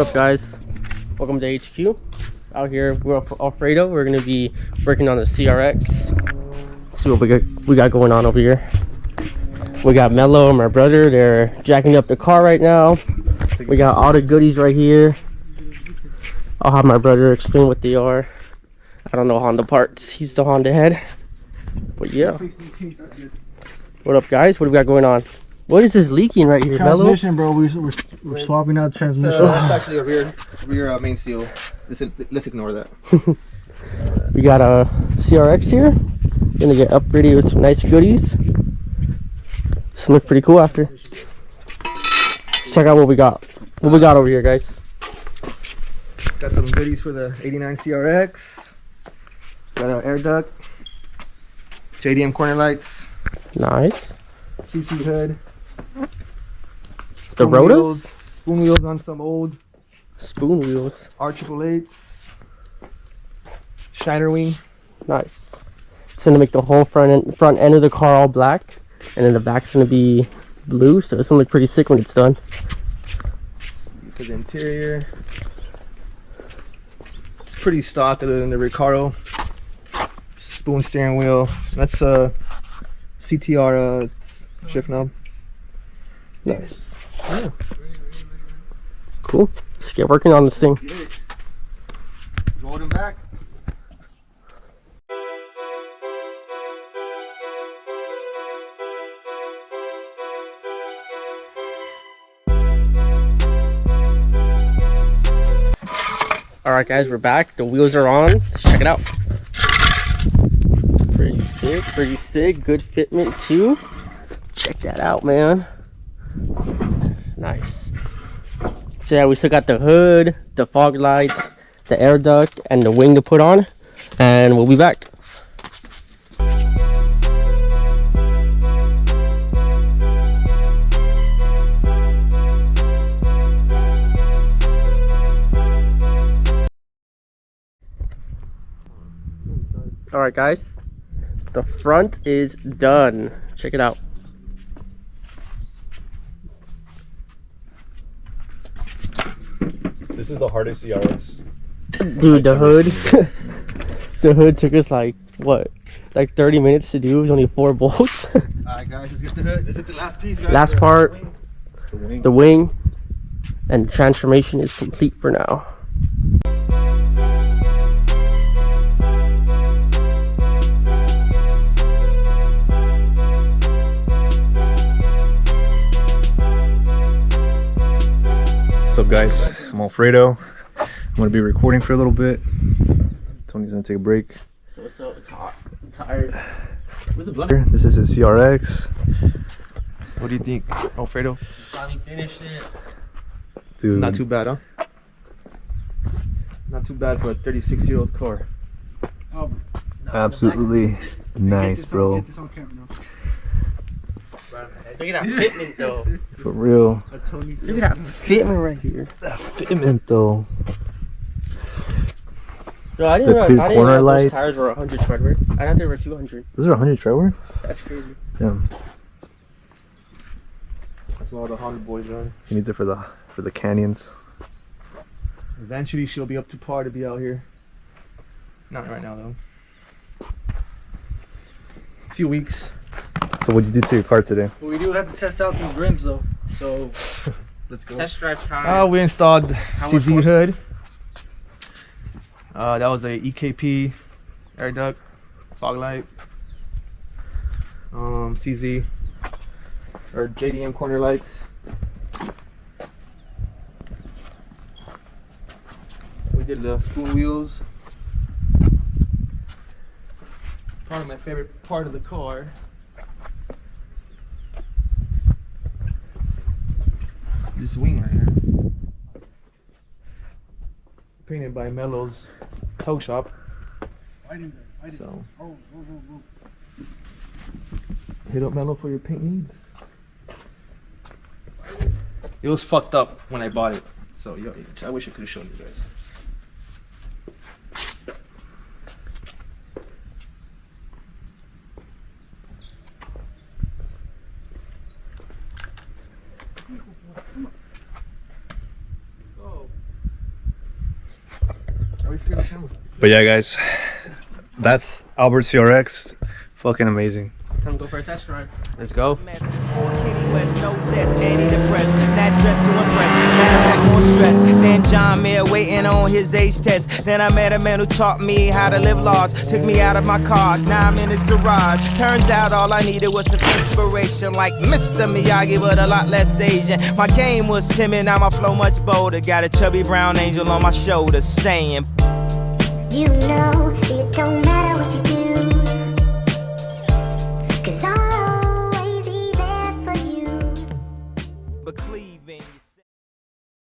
What up, guys? Welcome to HQ. Out here, we're Alfredo. We're gonna be working on the CRX. Let's see what we got going on over here. We got Mello and my brother. They're jacking up the car right now. We got all the goodies right here. I'll have my brother explain what they are. I don't know Honda parts. He's the Honda head. But yeah. What up, guys? What do we got going on? What is this leaking right here, transmission, Mello? Bro. We're swapping out the transmission. That's actually a rear main seal. Let's ignore that. We got a CRX here. Gonna get upgraded with some nice goodies. This look pretty cool after. Let's check out what we got. What we got over here, guys. Got some goodies for the '89 CRX. Got an air duct. JDM corner lights. Nice. CC hood. The rotors? Spoon wheels on some old spoon wheels. R888s. Shiner wing. Nice. It's gonna make the whole front end of the car all black, and then the back's gonna be blue. So it's gonna look pretty sick when it's done. For the interior, it's pretty stock other than the Recaro. Spoon steering wheel. That's a CTR shift knob. Nice. Yeah. Cool. Let's get working on this thing. Roll them back. All right, guys, we're back. The wheels are on. Let's check it out. Pretty sick. Pretty sick. Good fitment too. Check that out, man. Nice. So yeah, we still got the hood, the fog lights, the air duct, and the wing to put on, and we'll be back. All right, guys, the front is done. Check it out. This is the hardest CRX. Dude, the hood. The hood took us like what, like 30 minutes to do. It was only 4 bolts. All right, guys, let's get the hood. Let's hit the last piece, guys. Last part, The wing. and the transformation is complete for now. What's up, guys? I'm Alfredo. I'm gonna be recording for a little bit. Tony's gonna take a break. So it's hot. I'm tired. Where's the blender? This is a CRX. What do you think, Alfredo? Finally finished it. Dude, Not too bad, huh? Not too bad for a 36-year-old car. absolutely nice, bro. Look at that fitment though. For real. Look at that fitment right here. Fitment though. No, I didn't The know corner those lights. tires were 100 tread worth. I thought they were 200. Those are 100 tread worth? That's crazy. Damn. That's what all the Honda boys are. He needs it for the canyons. Eventually, she'll be up to par to be out here. Not right now, though. A few weeks. So what'd you do to your car today? We do have to test out these rims though, so Let's go. Test drive time. We installed much CZ was hood. That was a EKP air duct, fog light. CZ or JDM corner lights. We did the spoon wheels. Probably my favorite part of the car. This wing right here. Painted by Mello's tow shop. So hit up Mello for your paint needs. It was fucked up when I bought it, so I wish I could have shown you guys. But yeah, guys, that's Albert CRX. Fucking amazing. Time to go for a test drive. Let's go. More stress than John Mayer waiting on his ace test. Then I met a man who taught me how to live large. Took me out of my car, now I'm in his garage. Turns out all I needed was some inspiration, like Mr. Miyagi, but a lot less Asian. My game was timid, now my flow much bolder. Got a chubby brown angel on my shoulder saying, you know, it don't matter.